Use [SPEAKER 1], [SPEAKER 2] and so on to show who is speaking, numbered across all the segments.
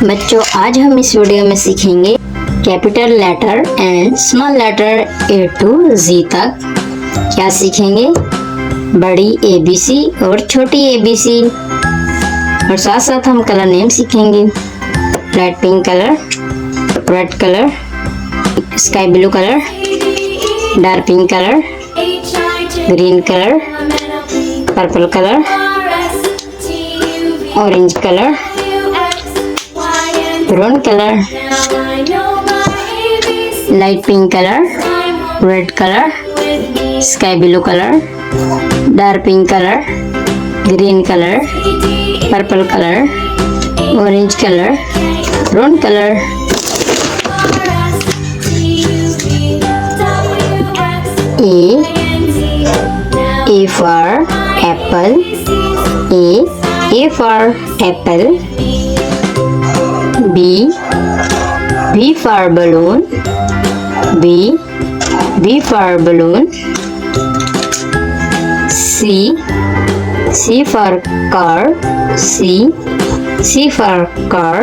[SPEAKER 1] बच्चों आज हम इस वीडियो में सीखेंगे capital letter and small letter A to G तक। क्या सीखेंगे? बड़ी ABC और छोटी ABC, और साथ साथ हम कलर नेम सीखेंगे। Light pink colour, red colour, sky blue colour, dark pink colour, green colour, purple colour, orange colour, brown colour, light pink colour, red colour, sky blue colour, dark pink colour, green colour, purple colour, orange colour, brown colour. A for apple, A for apple. B for balloon, B for balloon. C for car, C for car.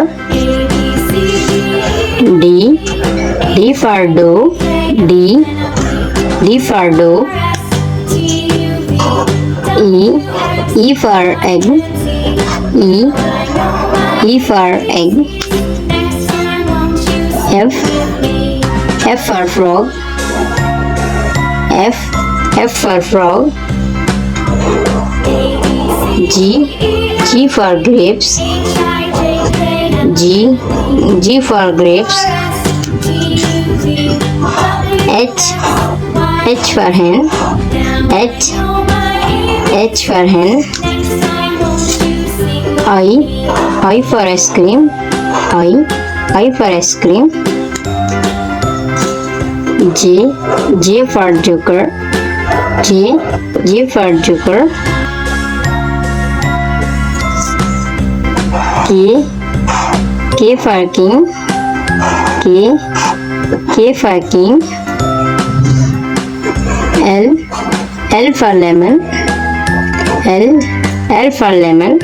[SPEAKER 1] D for dog, D for dog. E for egg, E for egg. F for frog, F for frog. G for grapes, G for grapes. H for hen, H for hen. I for ice cream, I for ice cream. J for joker, J for joker. K for king, K for king. L for lemon, L for lemon.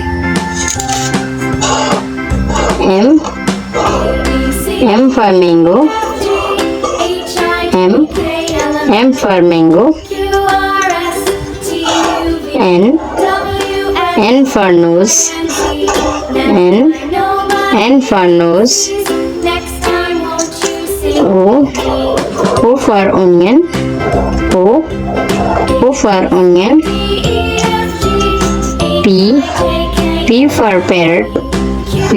[SPEAKER 1] M for mango, M for mango. N for nose, N for nose. O for onion, O for onion. P for parrot, P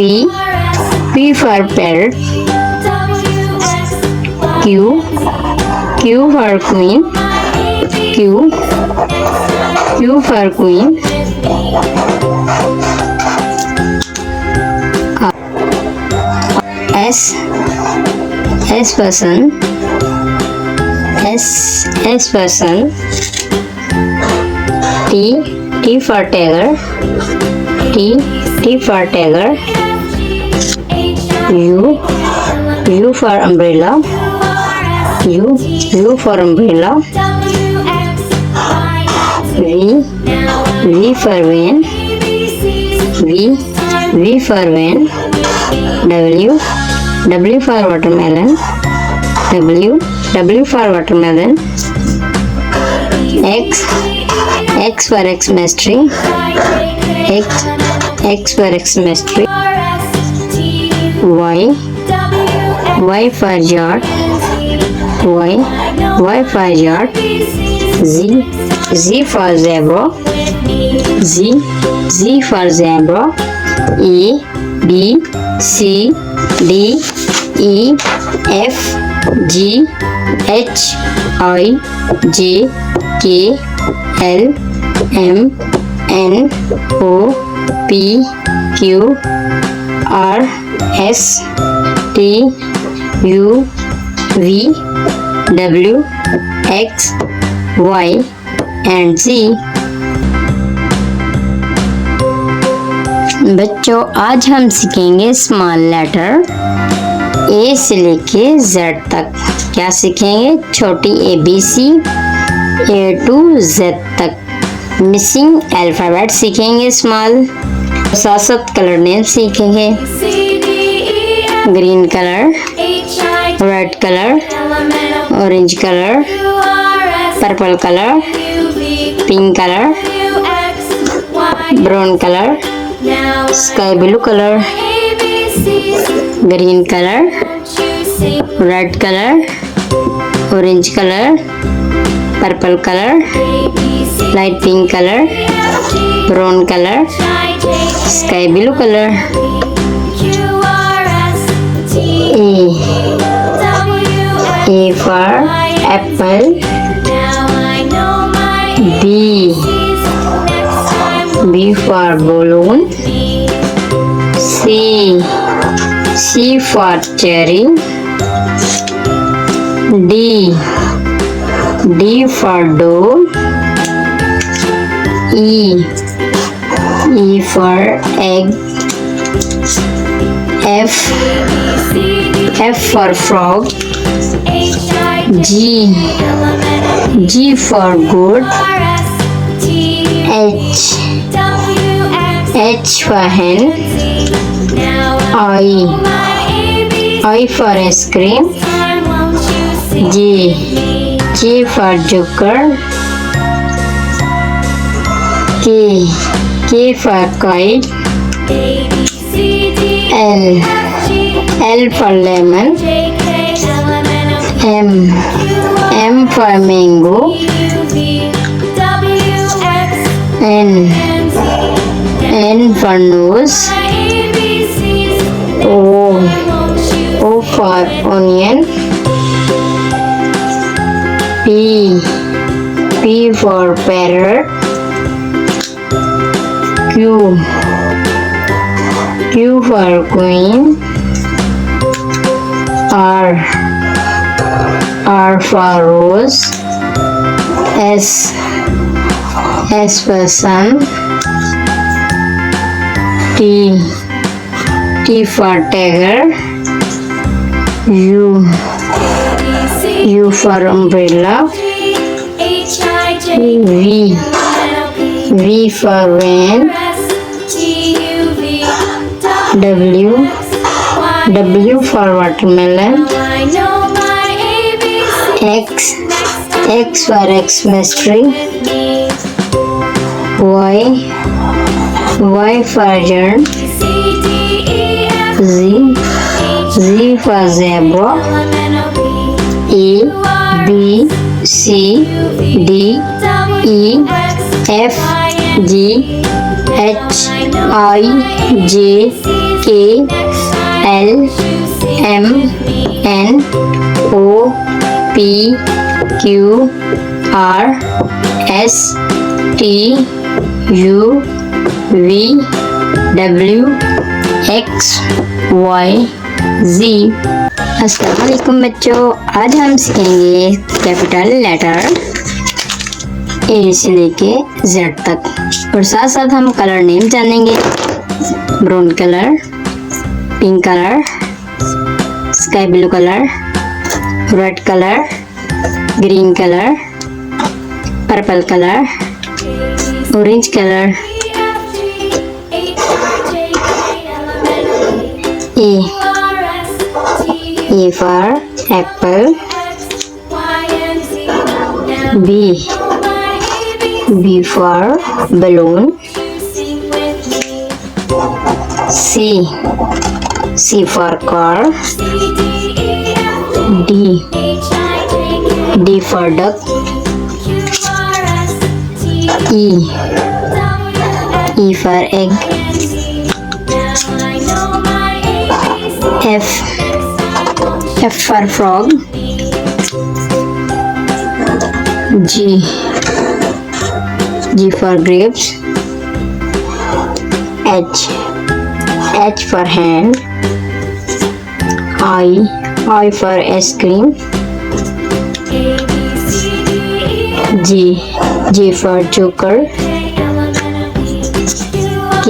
[SPEAKER 1] for parrot. Q for queen, Q for queen. S for sun, S for sun. T for tiger, T for tiger. U for umbrella, U for umbrella. V for van, V for van. W for watermelon, W for watermelon. X for Xmas tree, X for Xmas tree. Y for yard, Y for yard. Z for zebra, Z for zebra. A B C D E F G H I J K L M N O P Q R S T U V W X Y and Z। बच्चों आज हम सीखेंगे small letter A से लेके Z तक। क्या सीखेंगे? छोटी ABC A to Z तक। मिसिंग अल्फाबेट सीखेंगे स्मॉल, साथ साथ कलर नेम सीखेंगे। green color, red color, orange color, purple color, pink color, brown color, sky blue color, green color, red color, orange color, purple color, light pink color, brown color, sky blue color. A for apple. B for balloon. C for cherry. D for doll. E for egg. F for frog. G for goat. H for hen. I for ice cream. J for joker. K for kite. L for lemon. M for mango. N for nose. O for onion. P for parrot. Q for queen. R for rose. S for sun. T for tiger. U for umbrella. V for van. W for watermelon. X for Xmas tree. Y for yarn. Z for zebra. A B C D E F G H I J K L M N O P Q R S T U V W X Y Z। अस्सलाम वालेकुम बच्चों, आज हम सीखेंगे capital letter ए से लेके Z तक और साथ साथ हम कलर नेम जानेंगे। Brown colour, pink colour, sky blue colour, red colour, green colour, purple colour, orange colour. A for apple. B for balloon. C for car. D for duck. E for egg. F for frog. G for grapes. H for hand. I for ice cream. J for joker. K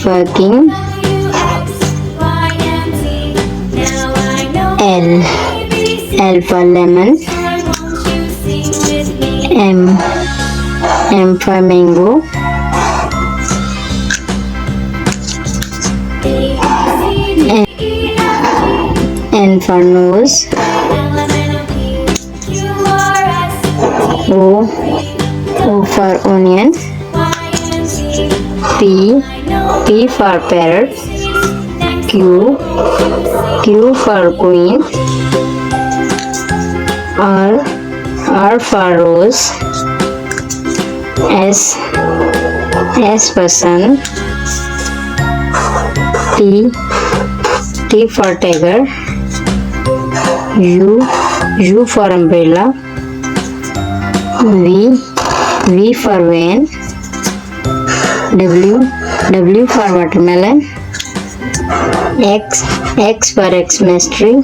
[SPEAKER 1] for king. L for lemon. M for mango. for nose. O for onion. P for parrot. Q for queen. R for rose. S for sun. T for tiger. U for umbrella. V for van. W for watermelon. X for Xmas tree.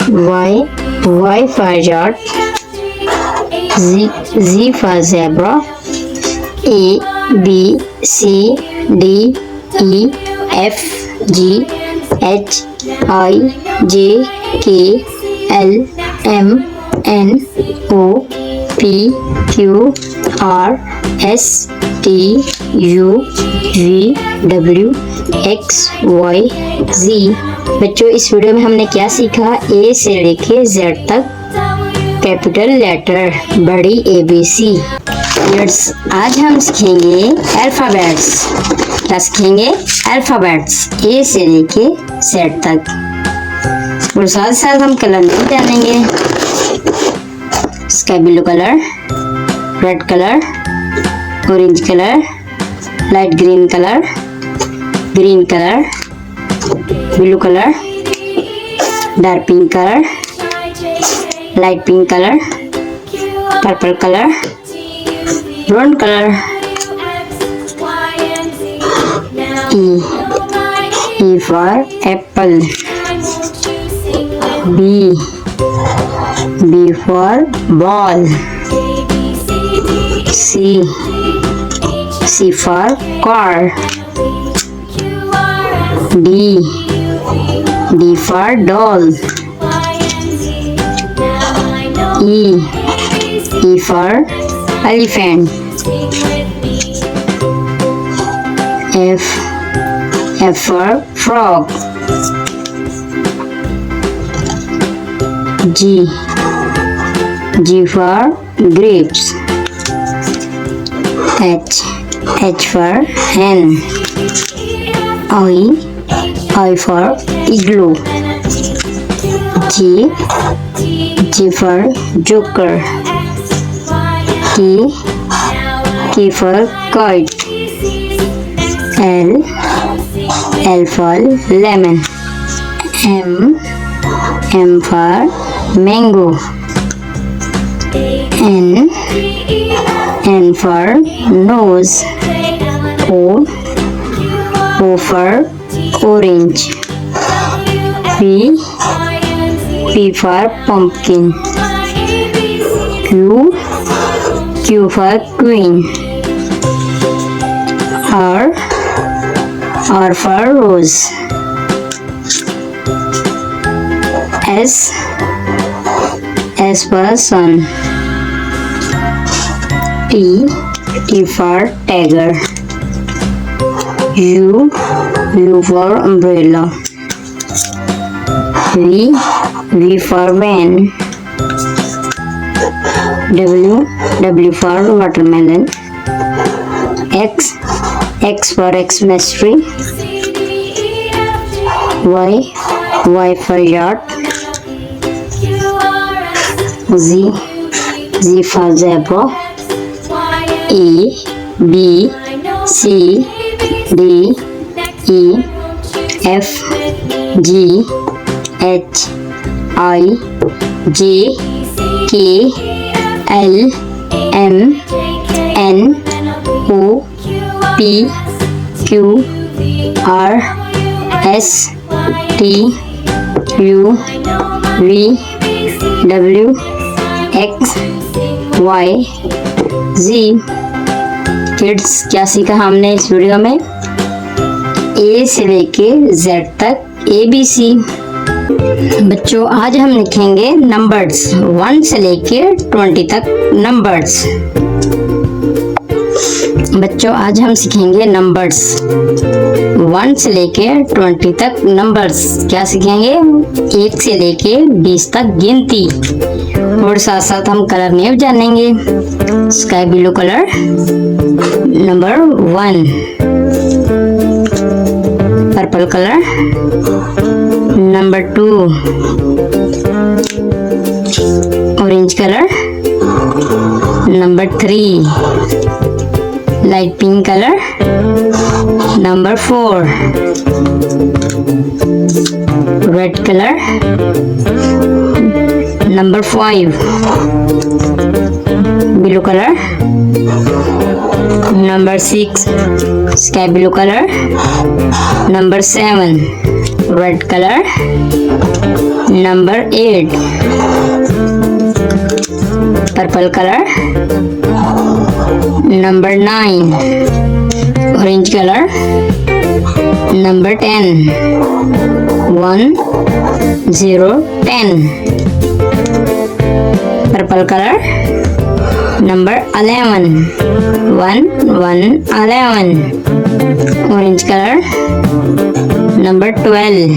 [SPEAKER 1] Y for yacht. Z for zebra. A B C D E F G H I J K L M N O P Q R S T U V W X Y Z। बच्चों, इस video में हमने क्या सीखा? ए से लेके Z तक capital letter, बड़ी ABC। आज हम सीखेंगे अल्फाबेट्स। क्या सीखेंगे? अल्फाबेट्स, ए से लेके जेड तक। और साथ साथ हम कलर नहीं जानेंगे। Sky blue colour, red colour, orange colour, light green colour, green colour, blue colour, dark pink colour, light pink colour, purple colour, brown colour. E for apple. B for ball. C for car. D for doll. E for elephant. F for frog. G for grapes. H for hen. I for igloo. J for joker. K for kite. L for lemon. M for mango. N for nose. O for orange. P for pumpkin. Q for queen. R for rose. S for sun. T for tiger. U for umbrella. V for van. W for watermelon. X for Xmas tree. Y for yacht. Z for zebra. A B C D E F G H I J K L M N O P Q R S T U V W X Y Z। Kids, क्या सीखा हमने इस video में? ए से लेके Z तक ABC। बच्चों, आज हम लिखेंगे नंबर्स 1 से लेके 20 तक नंबर्स। बच्चों आज हम सीखेंगे नंबर्स 1 से लेके 20 तक नंबर्स। क्या सीखेंगे? 1 से लेके 20 तक गिनती, और साथ साथ हम कलर नेम जानेंगे। Sky blue colour number 1, purple colour number 2, orange colour number 3, light pink colour number 4, red colour number 5, blue colour number 6, sky blue colour number 7, red colour number 8, purple colour number 9, orange colour number 10, 1 0 10, purple colour number 11, 1 1 11, orange colour number 12,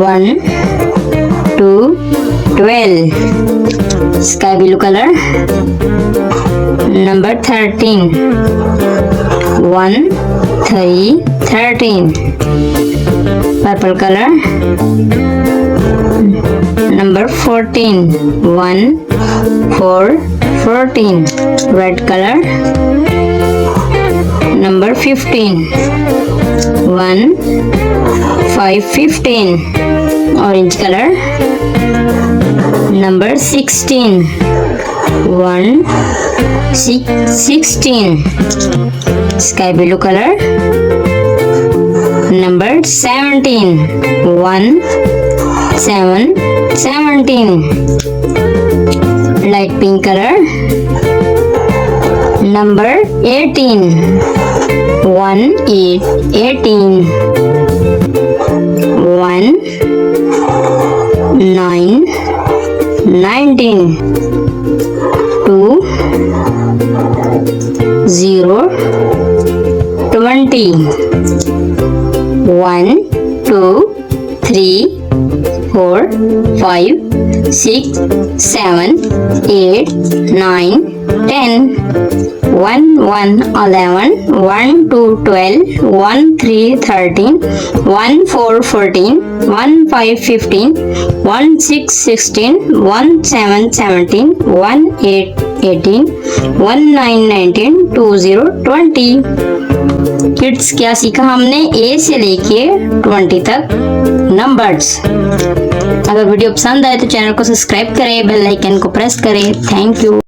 [SPEAKER 1] 1 2 12, sky blue colour number 13, 1 3 13, purple colour number 14, 1 4 14, red colour number 15, 1 5 15, orange colour number 16, 1 6 16, sky blue colour number 17, 1 7 17, light pink colour number 18, 1 8 18, 1 9 19, 2 0 20, 1 2 3 4 5 6 7 8 9 10, 1 1 11, 1 2 12, 1 3 13, 1 4 14, 1 5 15, 1 6 16, 1 7 17, 1 8 18, 1 9 19, 2 0 20। Kids क्या सीखा हमने? A से लेके 20 तक numbers. अगर video पसंद आए तो चैनल को सब्सक्राइब करें, बेल आइकन को प्रेस करें। Thank you.